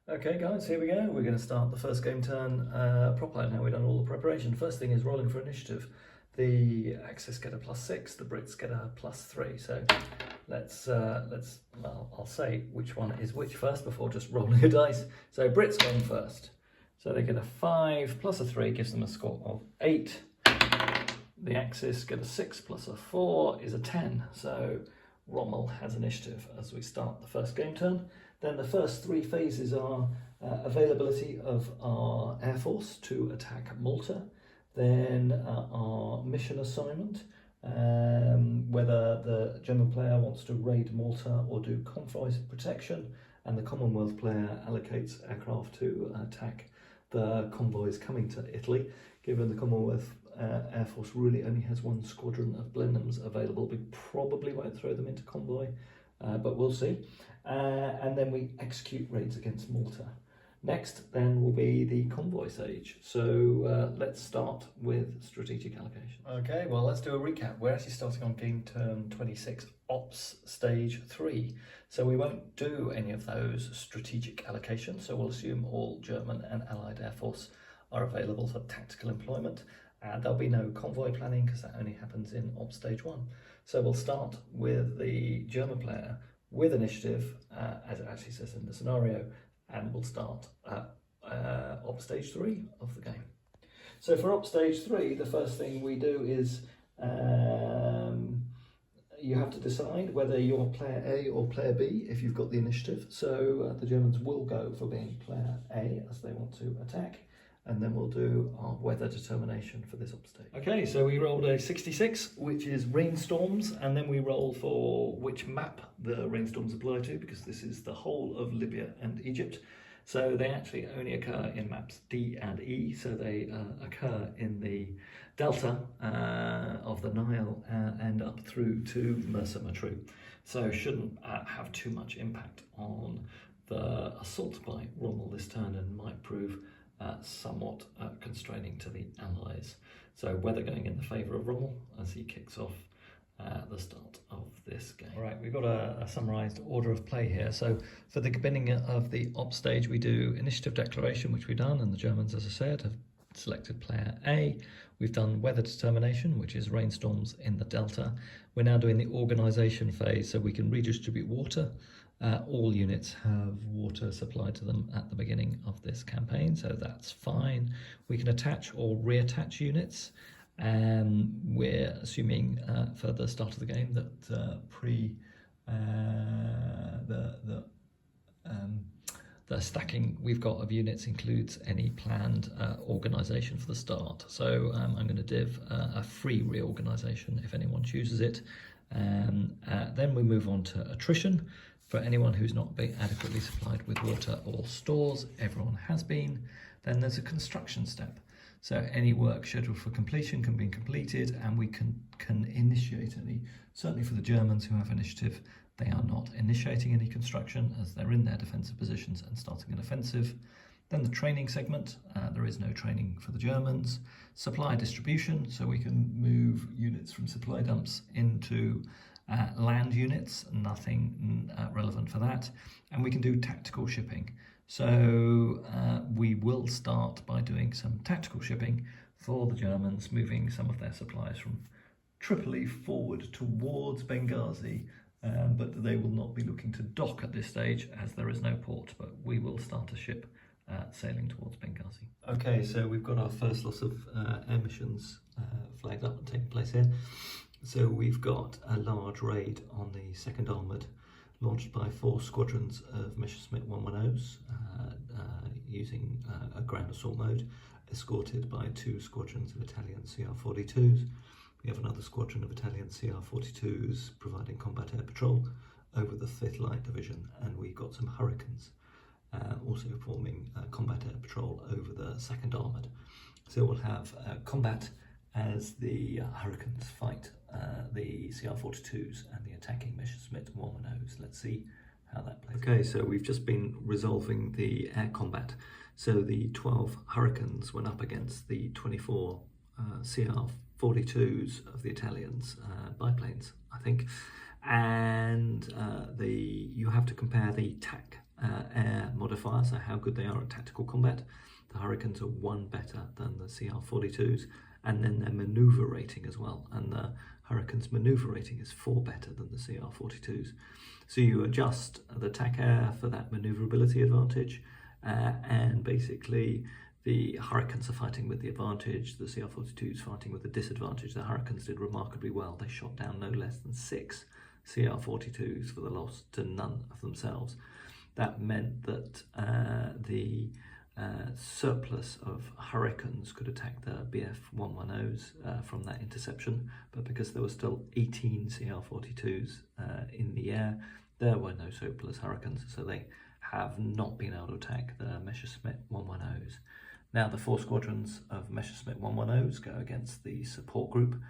Okay guys, here we go. We're going to start the first game turn proper. Now we've done all the preparation. First thing is rolling for initiative. The Axis get a +6, the Brits get a +3. So well, I'll say which one is which first before just rolling a dice. So Brits going first. So they get a 5 plus a 3 gives them a score of 8. The Axis get a 6 plus a 4 is a 10. So Rommel has initiative as we start the first game turn. Then the first 3 phases are availability of our Air Force to attack Malta, then our mission assignment, whether the German player wants to raid Malta or do convoy protection, and the Commonwealth player allocates aircraft to attack the convoys coming to Italy. Given the Commonwealth Air Force really only has 1 squadron of Blenheims available, we probably won't throw them into convoy, but we'll see. And then we execute raids against Malta. Next then will be the convoy stage. So let's start with strategic allocation. Okay, well let's do a recap. We're actually starting on game turn 26, Ops Stage 3. So we won't do any of those strategic allocations, so we'll assume all German and Allied Air Force are available for tactical employment. There'll be no convoy planning because that only happens in Ops Stage 1. So we'll start with the German player with initiative, as it actually says in the scenario, and we'll start at Ops Stage 3 of the game. So for Ops Stage 3, the first thing we do is you have to decide whether you're player A or player B if you've got the initiative. So the Germans will go for being player A as they want to attack, and then we'll do our weather determination for this Ops stage. Okay, so we rolled a 66, which is rainstorms, and then we roll for which map the rainstorms apply to, because this is the whole of Libya and Egypt. So they actually only occur in maps D and E, so they occur in the delta of the Nile and up through to Mersa Matruh. So shouldn't have too much impact on the assault by Rommel this turn, and might prove somewhat constraining to the Allies. So weather going in the favour of Rommel as he kicks off the start of this game. All right, we've got a summarised order of play here. So for the beginning of the Ops stage, we do initiative declaration, which we've done, and the Germans, as I said, have selected player A. We've done weather determination, which is rainstorms in the delta. We're now doing the organisation phase, so we can redistribute water. All units have water supplied to them at the beginning of this campaign, so that's fine. We can attach or reattach units. We're assuming for the start of the game that the stacking we've got of units includes any planned organisation for the start. So I'm going to div a free reorganisation if anyone chooses it. Then we move on to attrition. For anyone who's not been adequately supplied with water or stores, everyone has been. Then there's a construction step. So any work scheduled for completion can be completed, and we can initiate any. Certainly for the Germans who have initiative, they are not initiating any construction as they're in their defensive positions and starting an offensive. Then the training segment, there is no training for the Germans. Supply distribution, so we can move units from supply dumps into land units, nothing relevant for that. And we can do tactical shipping. So we will start by doing some tactical shipping for the Germans, moving some of their supplies from Tripoli forward towards Benghazi, but they will not be looking to dock at this stage as there is no port, but we will start a ship sailing towards Benghazi. Okay, so we've got our first loss of air missions flagged up and taking place here. So we've got a large raid on the 2nd Armoured, launched by 4 squadrons of Messerschmitt 110s using a ground assault mode, escorted by 2 squadrons of Italian CR-42s. We have another squadron of Italian CR-42s providing combat air patrol over the 5th Light Division, and we've got some Hurricanes also forming combat air patrol over the 2nd Armoured. So we'll have combat as the Hurricanes fight the CR-42s and the attacking Messerschmitt 110s. Let's see how that plays. Okay, so we've just been resolving the air combat. So the 12 Hurricanes went up against the 24 CR-42s of the Italians, biplanes, I think. And you have to compare the TAC air modifier, so how good they are at tactical combat. The Hurricanes are 1 better than the CR-42s, and then their manoeuvre rating as well, and the Hurricanes' manoeuvre rating is 4 better than the CR-42s. So you adjust the TAC air for that manoeuvrability advantage, and basically the Hurricanes are fighting with the advantage, the CR-42s fighting with the disadvantage. The Hurricanes did remarkably well. They shot down no less than 6 CR-42s for the loss to none of themselves. That meant that the surplus of Hurricanes could attack the BF-110s from that interception, but because there were still 18 CR-42s in the air, there were no surplus Hurricanes, so they have not been able to attack the Messerschmitt 110s. Now the 4 squadrons of Messerschmitt 110s go against the support group,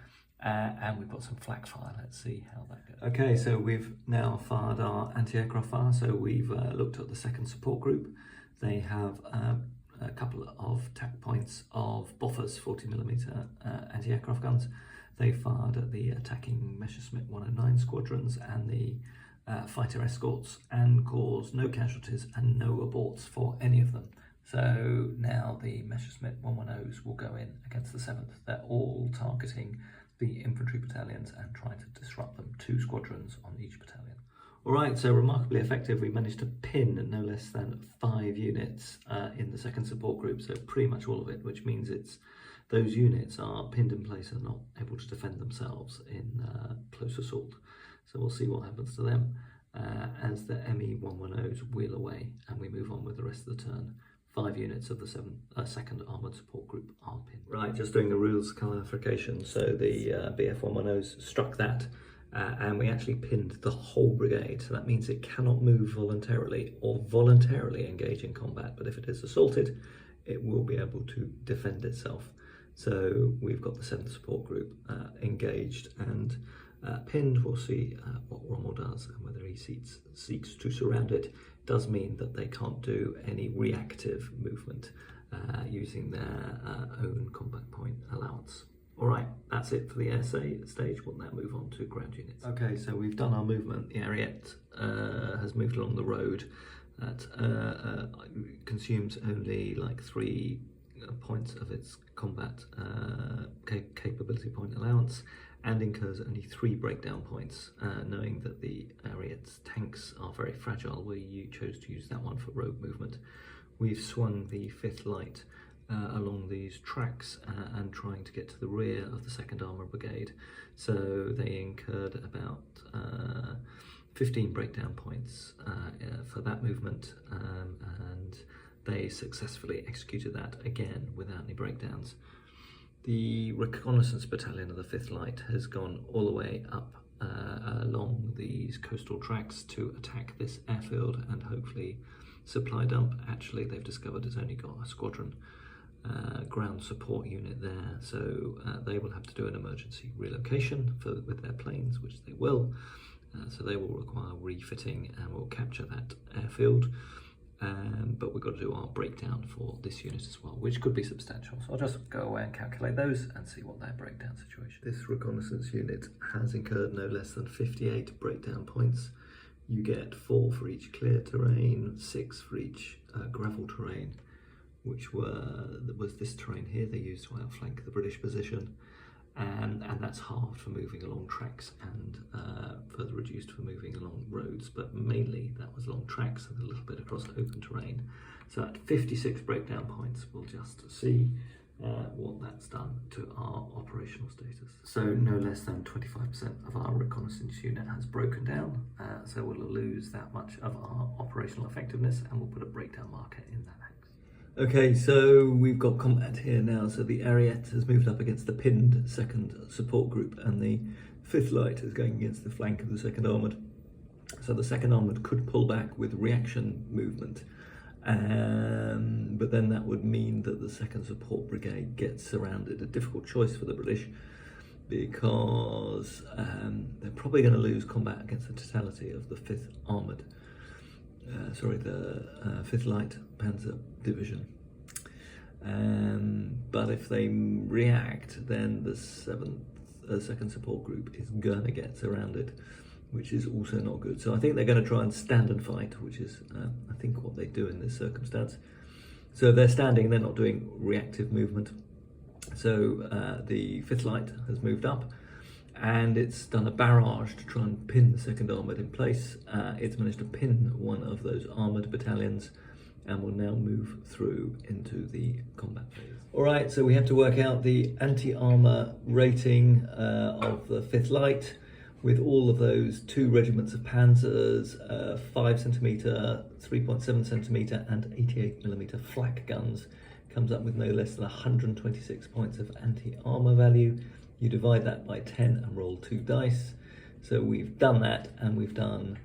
and we've got some flak fire. Let's see how that goes. Okay, so we've now fired our anti-aircraft fire. So we've looked at the 2nd support group. They have a couple of TAC points of Boffa's 40mm anti-aircraft guns. They fired at the attacking Messerschmitt 109 squadrons and the fighter escorts, and caused no casualties and no aborts for any of them. So now the Messerschmitt 110s will go in against the 7th. They're all targeting the infantry battalions and trying to disrupt them, 2 squadrons on each battalion. All right, so remarkably effective. We managed to pin no less than 5 units in the 2nd support group, so pretty much all of it, which means those units are pinned in place and not able to defend themselves in close assault. So we'll see what happens to them as the ME-110s wheel away and we move on with the rest of the turn. 5 units of the 2nd Armoured Support Group are pinned. Right, just doing the rules clarification. So the BF-110s struck that and we actually pinned the whole brigade. So that means it cannot move voluntarily or voluntarily engage in combat, but if it is assaulted, it will be able to defend itself. So we've got the 7th Support Group engaged and pinned. We'll see what Rommel does and whether he seeks to surround it. Does mean that they can't do any reactive movement using their own combat point allowance. All right, that's it for the air stage. We'll now move on to ground units. Okay, so we've done our movement. The Ariete has moved along the road. That consumes only like 3 points of its combat capability point allowance, and incurs only 3 breakdown points, knowing that the Ariete's tanks are very fragile. We chose to use that one for road movement. We've swung the 5th Light along these tracks and trying to get to the rear of the 2nd Armoured Brigade. So they incurred about 15 breakdown points for that movement, and they successfully executed that again without any breakdowns. The reconnaissance battalion of the 5th Light has gone all the way up along these coastal tracks to attack this airfield and hopefully supply dump. Actually, they've discovered it's only got a squadron ground support unit there, so they will have to do an emergency relocation with their planes, which they will. So they will require refitting and we'll capture that airfield. But we've got to do our breakdown for this unit as well, which could be substantial. So I'll just go away and calculate those and see what their breakdown situation is. This reconnaissance unit has incurred no less than 58 breakdown points. You get 4 for each clear terrain, 6 for each gravel terrain, which was this terrain here they used to outflank the British position. And that's halved for moving along tracks and further reduced for moving along roads, but mainly that was along tracks and a little bit across open terrain. So at 56 breakdown points, we'll just see what that's done to our operational status. So no less than 25% of our reconnaissance unit has broken down, so we'll lose that much of our operational effectiveness, and we'll put a breakdown marker in that. Okay, so we've got combat here now. So the Ariete has moved up against the pinned 2nd support group, and the 5th Light is going against the flank of the 2nd Armoured. So the 2nd Armoured could pull back with reaction movement, but then that would mean that the 2nd Support Brigade gets surrounded. A difficult choice for the British, because they're probably going to lose combat against the totality of the 5th Armoured. The 5th Light Panzer Division. But if they react, then the 2nd Support Group is going to get surrounded. which is also not good. So I think they're going to try and stand and fight, which is, I think, what they do in this circumstance. So if they're standing, they're not doing reactive movement. So the 5th Light has moved up, and it's done a barrage to try and pin the 2nd Armoured in place. It's managed to pin one of those armoured battalions, and will now move through into the combat phase. All right, so we have to work out the anti-armour rating of the 5th Light, with all of those 2 regiments of panzers, 5cm, 3.7cm and 88mm flak guns, comes up with no less than 126 points of anti-armour value. You divide that by 10 and roll 2 dice. So we've done that, and we've done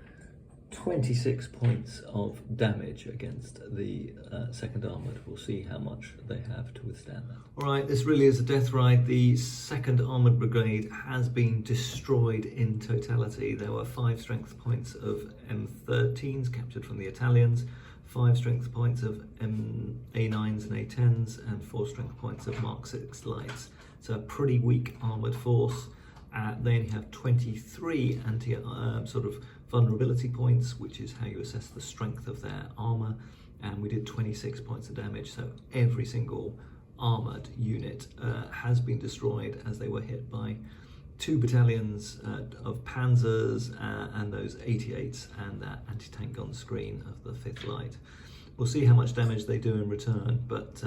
26 points of damage against the 2nd Armoured. We'll see how much they have to withstand that. All right, this really is a death ride. The 2nd Armoured Brigade has been destroyed in totality. There were 5 strength points of M13s captured from the Italians, 5 strength points of A9s and A10s, and 4 strength points of Mark 6 lights. So a pretty weak armoured force. They only have 23 sort of vulnerability points, which is how you assess the strength of their armour, and we did 26 points of damage. So every single armoured unit has been destroyed, as they were hit by 2 battalions of panzers and those 88s and that anti-tank gun screen of the 5th Light. We'll see how much damage they do in return, but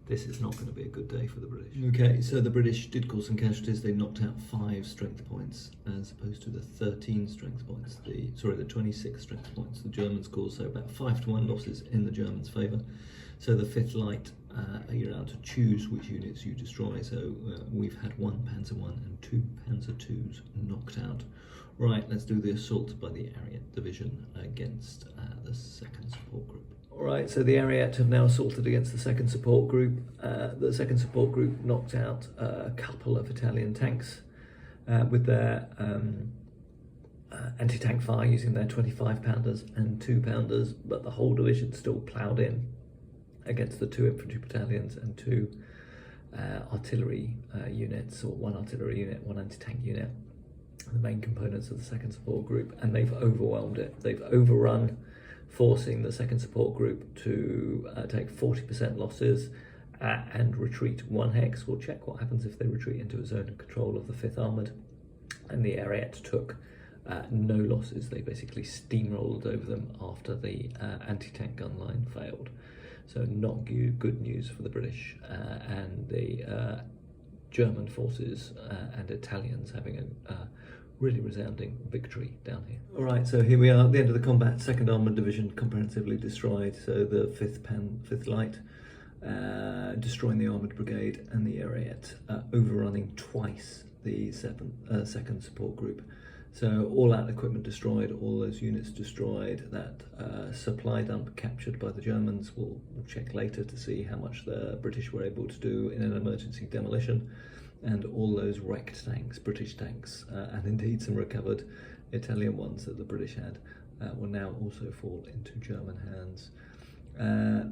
this is not going to be a good day for the British. Okay, so the British did cause some casualties. They knocked out 5 strength points as opposed to the 13 strength points, the 26 strength points the Germans caused, so about 5-1 losses in the Germans' favour. So the 5th Light, you're allowed to choose which units you destroy. So we've had 1 Panzer 1 and 2 Panzer 2s knocked out. Right, let's do the assault by the Ariete Division against the 2nd Support Group. Alright, so the Ariete have now assaulted against the 2nd Support Group. The 2nd Support Group knocked out a couple of Italian tanks with their anti-tank fire using their 25-pounders and 2-pounders, but the whole division still ploughed in against the 2 infantry battalions and 2 artillery units, or 1 artillery unit, 1 anti-tank unit, the main components of the 2nd Support Group, and they've overwhelmed it. They've overrun, forcing the 2nd Support Group to take 40% losses and retreat 1 hex. We'll check what happens if they retreat into a zone of control of the 5th Armoured. And the Ariete took no losses. They basically steamrolled over them after the anti-tank gun line failed. So not good news for the British and the German forces and Italians having a really resounding victory down here. All right, so here we are at the end of the combat. 2nd Armoured Division comprehensively destroyed. So the 5th Light destroying the Armoured Brigade, and the Ariete overrunning twice the 2nd Support Group. So all that equipment destroyed, all those units destroyed. That supply dump captured by the Germans. We'll check later to see how much the British were able to do in an emergency demolition. And all those wrecked tanks, British tanks, and indeed some recovered Italian ones that the British had, will now also fall into German hands.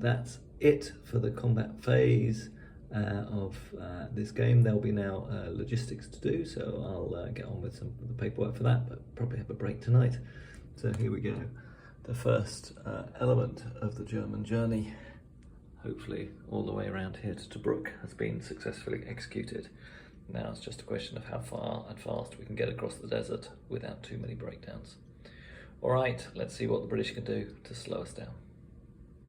That's it for the combat phase of this game. There'll be now logistics to do, so I'll get on with some of the paperwork for that, but probably have a break tonight. So here we go. The first element of the German journey, hopefully all the way around here to Tobruk, has been successfully executed. Now it's just a question of how far and fast we can get across the desert without too many breakdowns. All right, let's see what the British can do to slow us down.